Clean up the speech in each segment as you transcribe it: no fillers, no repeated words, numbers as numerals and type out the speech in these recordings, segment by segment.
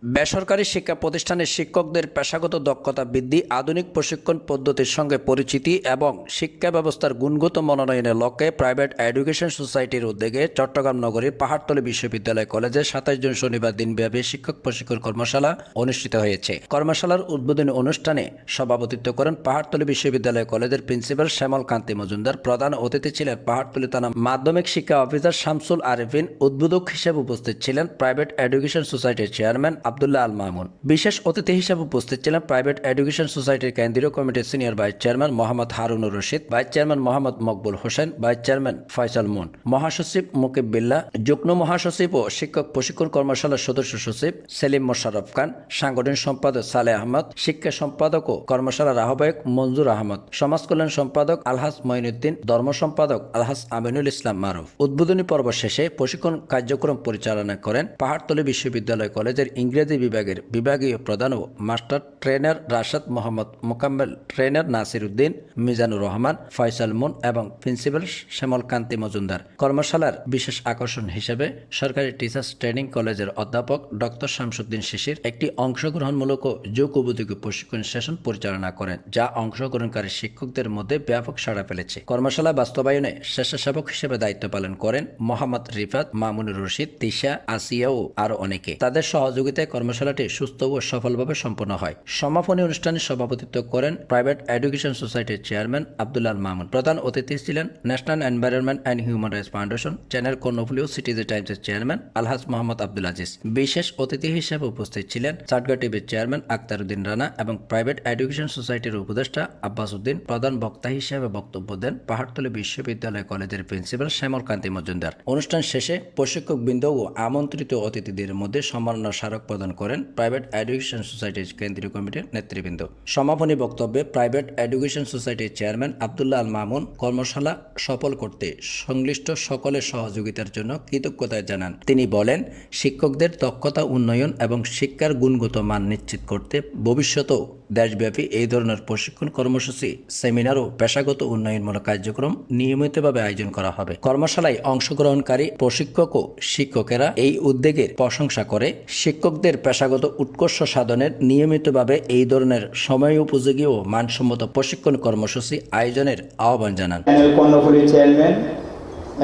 বেসরকারি শিক্ষা প্রতিষ্ঠানের শিক্ষকদের পেশাগত দক্ষতা বৃদ্ধি, আধুনিক প্রশিক্ষণ পদ্ধতির সঙ্গে পরিচিতি এবং শিক্ষা ব্যবস্থার গুণগত মনোনয়নের লক্ষ্যে প্রাইভেট এডুকেশন সোসাইটির উদ্যোগে চট্টগ্রাম নগরীর পাহাড়তলী বিশ্ববিদ্যালয় কলেজে 27 জুন শনিবার দিনব্যাপী শিক্ষক প্রশিক্ষণ কর্মশালা অনুষ্ঠিত হয়েছে। কর্মশালার উদ্বোধনী অনুষ্ঠানে সভাপতিত্ব করেন পাহাড়তলী বিশ্ববিদ্যালয় কলেজের প্রিন্সিপাল শ্যামল কান্তি মজুমদার। প্রধান অতিথি ছিলেন পাহাড়তলী থানা মাধ্যমিক শিক্ষা অফিসার শামসুল আরেফিন। উদ্বোধক হিসেবে উপস্থিত ছিলেন প্রাইভেট এডুকেশন সোসাইটির চেয়ারম্যান আব্দুল্লাহ আল মামুন। বিশেষ অতিথি হিসেবে উপস্থিত ছিলেন প্রাইভেট এডুকেশন সোসাইটির কেন্দ্রীয় কমিটির senior vice chairman Mohammad Harunur Rashid, vice chairman Mohammad Maqbul Hossain, vice chairman Faisal Mun, মহাসচিব মুকিব বিল্লাহ, যুগ্ম মহাসচিব ও শিক্ষক প্রশিক্ষণ কর্মশালার সদস্য সচিব সেলিম মোশাররফ খান, সাংগঠনিক সম্পাদক সালেহ আহমদ, শিক্ষা সম্পাদক ও কর্মশালার আহ্বায়ক মঞ্জুর আহমদ, সমাজ কল্যাণ সম্পাদক আলহাজ মঈনুদ্দিন, ধর্ম সম্পাদক আলহাজ আমিনুল ইসলাম মারুফ। উদ্বোধনী পর্ব শেষে প্রশিক্ষণ কার্যক্রম পরিচালনা করেন পাহাড়তলী বিশ্ববিদ্যালয় কলেজের ইংরেজি বিভাগের বিভাগীয় প্রধান ও master trainer Rashed Mohammad Mokammel, trainer Nasir Uddin, Mizanur Rahman, Faisal Mun এবং প্রিন্সিপাল শ্যামল কান্তি মজুমদার। কর্মশালার বিশেষ আকর্ষণ হিসেবে সরকারি টিচার্স ট্রেনিং কলেজের অধ্যাপক ডক্টর শামসুদ্দিন শিশির একটি অংশগ্রহণমূলক ও যোগ উপযোগী প্রশিক্ষণ সেশন পরিচালনা করেন, যা অংশগ্রহণকারী শিক্ষকদের মধ্যে ব্যাপক সাড়া ফেলেছে। কর্মশালা বাস্তবায়নে স্বেচ্ছাসেবক হিসেবে দায়িত্ব পালন করেন মোহাম্মদ রিফাত, মামুনুর রশিদ, তিশা, আসিয়া ও আরো অনেকে। তাদের সহযোগিতায় কর্মশালাটি সুস্থ ও সফলভাবে সম্পন্ন হয়। সমাপনী অনুষ্ঠানে সভাপতিত্ব করেন প্রাইভেট এডুকেশন সোসাইটির চেয়ারম্যান আব্দুল্লাহ আল মামুন। প্রধান অতিথি ছিলেন national environment and human rights foundation channel Karnaphuli ও সিটিজেন টাইমসের চেয়ারম্যান আলহাজ মোহাম্মদ আব্দুল আজিজ। বিশেষ অতিথি হিসেবে উপস্থিত ছিলেন চাটগা টিভির চেয়ারম্যান আক্তারউদ্দিন রানা এবং প্রাইভেট এডুকেশন সোসাইটির উপদেষ্টা আব্বাস উদ্দিন। প্রধান বক্তা হিসেবে বক্তব্য দেন পাহাড়তলী বিশ্ববিদ্যালয় কলেজের প্রিন্সিপাল শ্যামল কান্তি মজুমদার। অনুষ্ঠান শেষে প্রশিক্ষকবৃন্দ ও আমন্ত্রিত অতিথিদের মধ্যে সম্মাননা স্মারক প্রদান করেন প্রাইভেট এডুকেশন সোসাইটির কেন্দ্রীয় কমিটির নেতৃবৃন্দ। সমাপনী বক্তব্যে প্রাইভেট এডুকেশন সোসাইটির চেয়ারম্যান আব্দুল্লাহ আল মামুন কর্মশালা সফল করতে সংশ্লিষ্ট সকলের সহযোগিতার জন্য কৃতজ্ঞতা জানান। তিনি বলেন, শিক্ষকদের দক্ষতা উন্নয়ন এবং শিক্ষার গুণগত মান নিশ্চিত করতে ভবিষ্যতেও দেশব্যাপী এই ধরনের প্রশিক্ষণ কর্মসূচি, সেমিনার ও পেশাগত উন্নয়নমূলক কার্যক্রম নিয়মিতভাবে আয়োজন করা হবে। কর্মশালায় অংশগ্রহণকারী প্রশিক্ষক ও শিক্ষকেরা এই উদ্যোগের প্রশংসা করে শিক্ষকদের পেশাগত উৎকর্ষ সাধনের নিয়মিতভাবে এই ধরনের সময় উপযোগী ও মানসম্মত প্রশিক্ষণ কর্মসূচি আয়োজনের আহ্বান জানান। কর্ণফুলী চেয়ারম্যান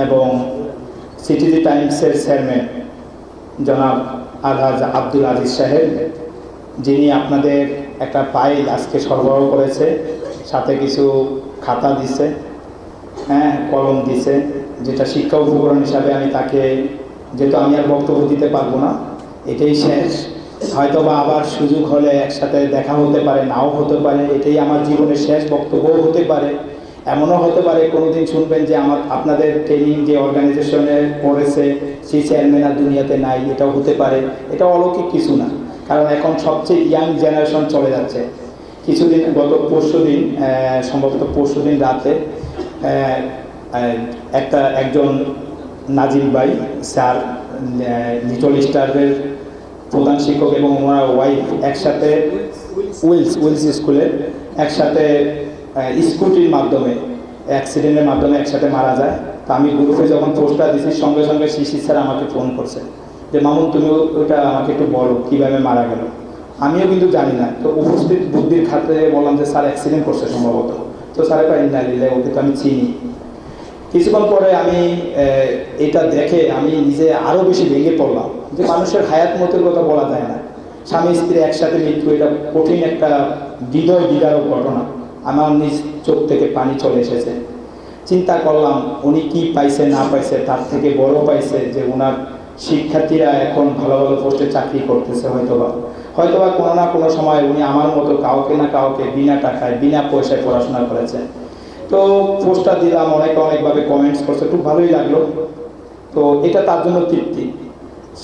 এবং সিটিজেন টাইমসের চেয়ারম্যান জনাব আলহাজ আব্দুল আজিজ সাহেব, যিনি আপনাদের একটা ফাইল আজকে সরবরাহ করেছে, সাথে কিছু খাতা দিছে, কলম দিছে, যেটা শিক্ষা উপকরণ হিসাবে আমি তাকে, যেহেতু আমি আর বক্তব্য দিতে পারবো না, এটাই শেষ। হয়তো বা আবার সুযোগ হলে একসাথে দেখা হতে পারে, নাও হতে পারে, এটাই আমার জীবনের শেষ বক্তব্যও হতে পারে। এমনও হতে পারে কোনোদিন শুনবেন যে আপনাদের ট্রেনিং যে অর্গানাইজেশনে পড়েছে সেই চেয়ারম্যান আর দুনিয়াতে নাই, এটাও হতে পারে। এটা অলৌকিক কিছু না, কারণ এখন সবচেয়ে ইয়াং জেনারেশন চলে যাচ্ছে। কিছুদিন সম্ভবত পরশুদিন রাতে একজন নাজিম ভাই স্যার, লিটল স্টারের প্রধান শিক্ষক এবং ওনার ওয়াইফ একসাথে উইলস স্কুলে একসাথে স্কুটির মাধ্যমে অ্যাক্সিডেন্টের মাধ্যমে একসাথে মারা যায়। তো আমি গ্রুপে যখন পোস্টটা দিচ্ছি, সঙ্গে সঙ্গে শিশির স্যার আমাকে ফোন করছে যে মামুন, তুমি ওটা আমাকে একটু বলো কীভাবে মারা গেল। আমিও কিন্তু জানি না, তো উপস্থিত বুদ্ধির খাতে বললাম যে স্যার অ্যাক্সিডেন্ট করছে সম্ভবত। তো স্যারে পাই না দিলে, ওকে তো আমি চিনি। কিছুক্ষণ পরে আমি এটা দেখে আমি নিজে আরও বেশি ভেঙে পড়লাম যে মানুষের হায়াত মতের কথা বলা যায় না। স্বামী স্ত্রী একসাথে মৃত্যু, এটা কঠিন একটা হৃদয় বিদারক ঘটনা। আমার নিজ চোখ থেকে পানি চলে এসেছে। চিন্তা করলাম উনি কি পাইছে না পাইছে, তার থেকে বড় পাইছে যে ওনার শিক্ষার্থীরা এখন ভালো ভালো পোস্টে চাকরি করতেছে। হয়তোবা কোনো না কোনো সময় উনি আমার মতো কাউকে না কাউকে বিনা টাকায় বিনা পয়সায় পড়াশোনা করেছে। তো পোস্টটা দিলাম, অনেকভাবে কমেন্টস করছে, খুব ভালোই লাগলো। তো এটা তার জন্য তৃপ্তি।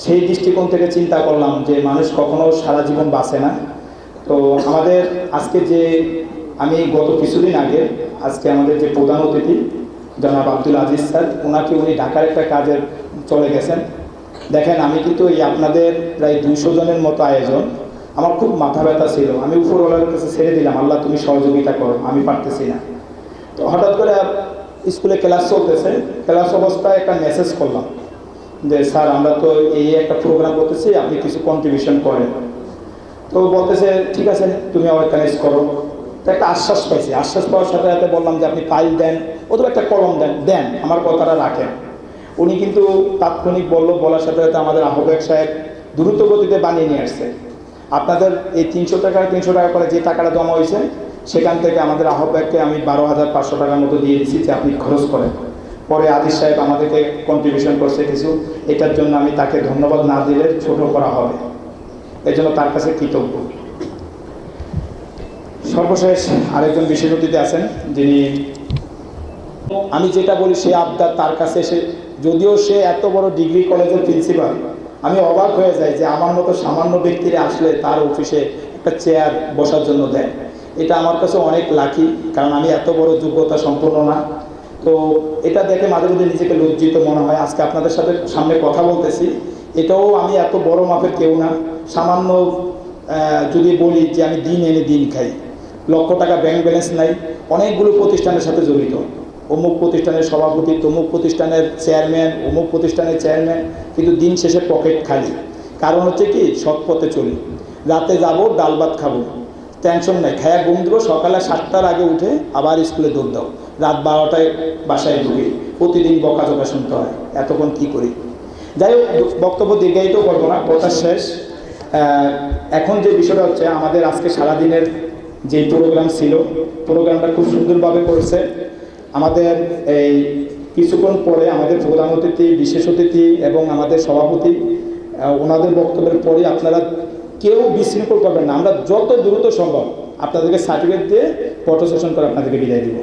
সেই দৃষ্টিকোণ থেকে চিন্তা করলাম যে মানুষ কখনো সারা জীবন বাঁচে না। তো আমাদের আজকে আমি গত কিছুদিন আগে আমাদের যে প্রধান অতিথি জনাব আব্দুল আজিজ স্যার, উনি ঢাকার একটা কাজে চলে গেছেন। দেখেন, আমি কিন্তু এই আপনাদের প্রায় 200 জনের মতো আয়োজন, আমার খুব মাথা ব্যথা ছিল। আমি উপরওয়ালার কাছে ছেড়ে দিলাম, আল্লাহ তুমি সহযোগিতা করো, আমি পারতেছি না। তো হঠাৎ করে স্কুলে ক্লাস চলতেছে, ক্লাস অবস্থায় একটা মেসেজ করলাম যে স্যার আমরা তো এই একটা প্রোগ্রাম করতেছি, আপনি কিছু কন্ট্রিবিউশন করেন। তো বলতেছে ঠিক আছে তুমি অর্গানাইজ করো। তো একটা আশ্বাস পাইছি, আশ্বাস পাওয়ার সাথে সাথে বললাম যে আপনি ফাইল দেন, অথবা একটা কলম দেন, দেন আমার কথাটা রাখেন। উনি কিন্তু তাৎক্ষণিক বলার সাথে সাথে আমাদের আহ্বায়ক সাহেব দ্রুত গতিতে বানিয়ে নিয়ে আসছে। আপনাদের এই 300 টাকা করে যে টাকাটা জমা হয়েছে সেখান থেকে আমাদের আহ্বায়ককে আমি 12,500 টাকার মতো দিয়ে দিচ্ছি যে আপনি খরচ করেন। পরে আদিস সাহেব আমাদেরকে কন্ট্রিবিউশন করছে কিছু, এটার জন্য আমি তাকে ধন্যবাদ না দিলে ছোট করা হবে, এই জন্য তার কাছে কৃতজ্ঞ। সর্বশেষ আরেকজন বিশেষ অতিথি আছেন যিনি, আমি যেটা বলি সে আবদার তার কাছে এসে, যদিও সে এত বড় ডিগ্রি কলেজের প্রিন্সিপাল, আমি অবাক হয়ে যাই যে আমার মতো সামান্য ব্যক্তিরা আসলে তার অফিসে একটা চেয়ার বসার জন্য দেয়। এটা আমার কাছে অনেক লাকি, কারণ আমি এত বড় যোগ্যতা সম্পন্ন না। তো এটা দেখে মাঝে মধ্যে নিজেকে লজ্জিত মনে হয়। আজকে আপনাদের সাথে সামনে কথা বলতেছি, এটাও আমি এত বড় মাপের কেউ না। সামান্য যদি বলি যে আমি দিন এনে দিন খাই, লক্ষ টাকা ব্যাংক ব্যালেন্স নাই, অনেকগুলো প্রতিষ্ঠানের সাথে জড়িত, অমুক প্রতিষ্ঠানের সভাপতি, তমুক প্রতিষ্ঠানের চেয়ারম্যান, অমুক প্রতিষ্ঠানের চেয়ারম্যান, কিন্তু দিন শেষে পকেট খালি। কারণ হচ্ছে কি, সৎ পথে চলি, রাতে যাবো ডাল ভাত খাবো, টেনশন নাই, খায়া ঘুম দেবো, সকালে 7টার আগে উঠে আবার স্কুলে দৌড় দাও, রাত 12টায় বাসায় ঢুকি, প্রতিদিন বকাঝকা শুনতে হয়, এতক্ষণ কী করি। যাই হোক, বক্তব্য দীর্ঘায়িত করবো না, কথা শেষ। এখন যে বিষয়টা হচ্ছে, আমাদের আজকে সারাদিনের যে প্রোগ্রাম ছিল, প্রোগ্রামটা খুব সুন্দরভাবে করেছে। আমাদের এই কিছুক্ষণ পরে আমাদের প্রধান অতিথি, বিশেষ অতিথি এবং আমাদের সভাপতি, ওনাদের বক্তব্যের পরে আপনারা কেউ বিশৃঙ্খল করবেন না। আমরা যত দ্রুত সম্ভব আপনাদেরকে সার্টিফিকেট দিয়ে ফটো সেশন করে আপনাদেরকে বিদায় দিব।